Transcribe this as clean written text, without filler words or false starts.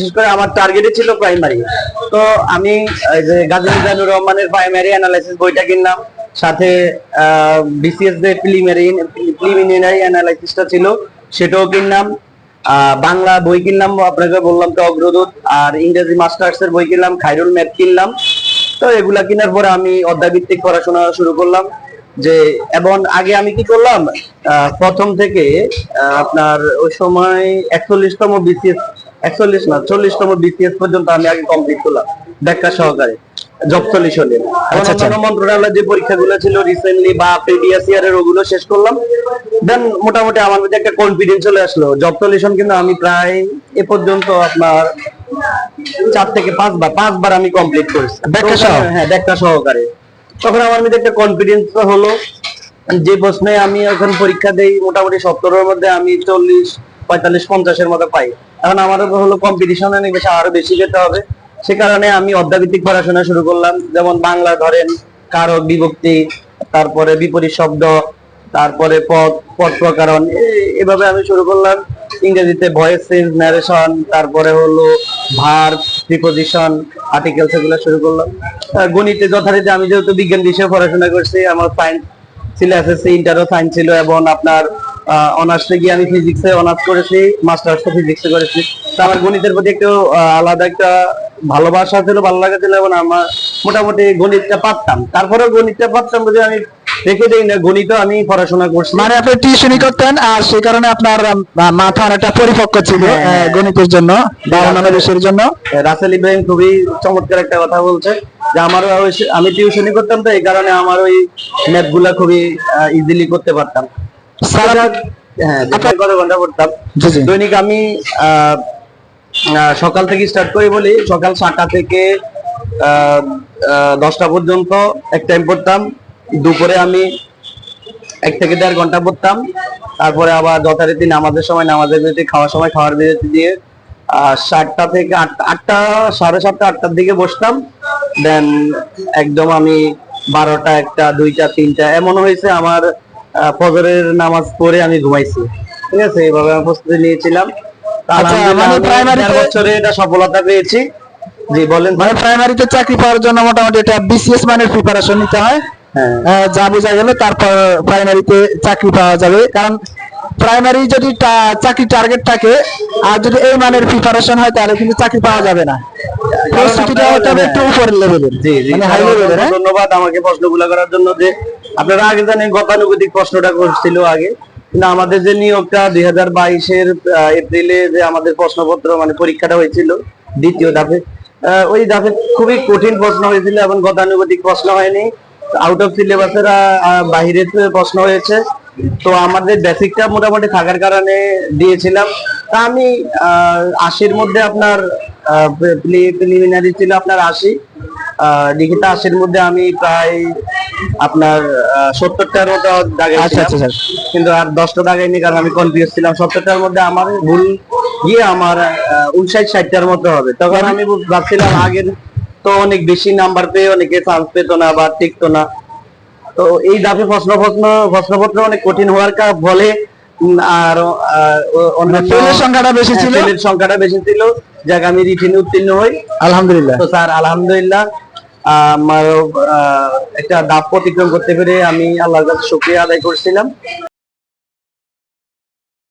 বিশেষ করে আমার টার্গেটে ছিল প্রাইমারি। তো আমি এই যে গাজী মিজানুর রহমানের প্রাইমারি অ্যানালাইসিস বইটা কিনলাম, সাথে বিসিএস যে প্রিলিমিনারি অ্যানালাইসিসটা ছিল সেটাও কিনলাম। বাংলা বই কিনলাম, আপনাকে বললাম তো অগ্রদূত, আর ইংরেজি মাস্টার্স এর বই কিনলাম, খায়রুল ম্যাথ কিনলাম। তো এগুলা কেনার পরে আমি অধ্যায়ভিত্তিক পড়াশোনা শুরু করলাম। যে এবং আগে আমি কি করলাম, প্রথম থেকে আপনার ওই সময় 41তম বিসিএস, 41 না 40তম বিসিএস পর্যন্ত আমি আগে কমপ্লিট করলাম ব্যাখ্যা সহকারে জব সলিউশনে। অন্যান্য মন্ত্রণালয়ের যে পরীক্ষাগুলো ছিল রিসেন্টলি বা প্রিভিয়াস ইয়ারের ওগুলো শেষ করলাম। দেন মোটামুটি আমার মধ্যে একটা কনফিডেন্স চলে আসলো। জব সলিউশন কিন্তু আমি প্রায় এ পর্যন্ত আপনার 4 থেকে 5বার আমি কমপ্লিট করেছি ব্যাখ্যা সহ। হ্যাঁ, ব্যাখ্যা সহকারে। তখন আমার মধ্যে একটা কনফিডেন্স হলো, যে প্রশ্নে আমি এখন পরীক্ষা দেই মোটামুটি 70-এর মধ্যে আমি 40, 45, 50-এর মতো পাই। এখন আমার হলো কম্পিটিশন অনেক বেশি, আরো বেশি যেতে হবে। সে কারণে আমি অধ্যায়ভিত্তিক পড়াশোনা শুরু করলাম। যেমন বাংলা ধরেন কারক বিভক্তি, তারপরে বিপরীত শব্দ, তারপরে পদ প্রকারণ, এভাবে আমি শুরু করলাম। ইংরেজিতে ভয়েস চেঞ্জ, ন্যারেশন, তারপরে হলো ভার্ব, প্রিপোজিশন, আর্টিকেলস, এগুলো শুরু করলাম। গণিতে যথারীতি আমি যেহেতু বিজ্ঞান বিষয়ে পড়াশোনা করছি, আমার সায়েন্স ছিল, এসএসসি ইন্টারও সায়েন্স ছিল, এবং আপনার অনার্সে গিয়ে আমি ফিজিক্সে অনার্স করেছি, মাস্টার্সে ফিজিক্সে করেছি। তো আমার গণিতের প্রতি একটু আলাদা একটা ভালোবাসা ছিল, ভালো লাগা ছিল, এবং আমার মোটামুটি গণিতটা পারতাম। তারপরেও গণিতটা পারতাম বুঝে আমি রেখে দেই না, গণিতও আমি পড়াশোনা করছি। মানে আপনি টিউশনি করতেন, আর সেই কারণে আপনার মাথা অনেকটা পরিপক্ক ছিল গণিতের জন্য বা অন্যান্য বিষয়ের জন্য। রাসেল ইব্রাহিম খুবই চমৎকার একটা কথা বলছে, যে আমার আমি টিউশনি করতাম, তো এই কারণে আমার ওই ম্যাথ গুলা খুবই ইজিলি করতে পারতাম। হ্যাঁ, কত ঘন্টা পড়তাম দৈনিক আমি সকাল থেকে স্টার্ট করি বলি। সকাল 7টা থেকে 10টা পর্যন্ত এক টাইম পড়তাম। দুপুরে আমি 1 থেকে 1.5 ঘন্টা পড়তাম। তারপরে আবার যথারীতি নামাজের সময় নামাজের বিরতি, খাওয়ার সময় খাওয়ার বিরতি দিয়ে 7টা থেকে 8টা, 7:30, 8টার দিকে বসতাম। দেন একদম আমি 12টা, 1টা, 2টা, 3টা এমন হয়েছে আমার ফজরের নামাজ পড়ে আমি ঘুমাইছি। ঠিক আছে, এইভাবে আমি প্রস্তুতি নিয়েছিলাম। মানে প্রাইমারিতে বছরে এটা সফলতা পেয়েছি। জি বলেন। মানে প্রাইমারিতে চাকরি পাওয়ার জন্য মোটামুটি এটা বিসিএস মানের প্রিপারেশন নিতে হয়, যা বোঝা গেল। তারপর প্রাইমারিতে চাকরি পাওয়া যাবে, কারণ প্রাইমারি যদি চাকরি টার্গেট থাকে আর যদি এই মানের প্রিপারেশন হয় তাহলে কিন্তু চাকরি পাওয়া যাবে না। প্রস্তুতিটা হবে একটু উপরের লেভেলের, মানে হাই লেভেলের। ধন্যবাদ আমাকে প্রশ্নগুলো করার জন্য। যে আপনারা আগে জানেন গতানুগতিক প্রশ্নটা করছিল আগে, কিন্তু আমাদের যে নিয়োগটা 2022-এর এপ্রিলে যে আমাদের প্রশ্নপত্র মানে পরীক্ষাটা হয়েছিল দ্বিতীয় ধাপে, ওই ধাপে খুবই কঠিন প্রশ্ন হয়েছিল এবং গতানুগতিক প্রশ্ন হয়নি। আউট অফ সিলেবাসের বাহিরে প্রশ্ন হয়েছে। তো আমাদের বেসিকটা মোটামুটি থাকার কারণে দিয়েছিলাম। তা আমি 80-র মধ্যে আপনার প্রিলিমিনারি ছিল আপনার 80, লিখিত 80-র মধ্যে আমি প্রায় আপনার 70টার মতো দাগাইছিলাম। কিন্তু আর 10টা দাগাইনি, কারণ আমি কনফিউজ ছিলাম। 70টার মধ্যে আমার ভুল গিয়ে আমার 59-60টার মতো হবে। তখন আমি ভাবছিলাম আগের তো অনেক বেশি নাম্বার পেয়ে অনেকে চান্স পেতো না বা টিকতো না। তো এই ধাপে প্রশ্নপত্র অনেক কঠিন হওয়ার ফলে আর সংখ্যাটা বেশি ছিল, সংখ্যাটা বেশি ছিল, যাক আমি রিটেনে উত্তীর্ণ হই আলহামদুলিল্লাহ। তো স্যার আলহামদুলিল্লাহ, আমার একটা ধাপ অতিক্রম করতে পেরে আমি আল্লাহর কাছে শুকরিয়া আদায় করছিলাম।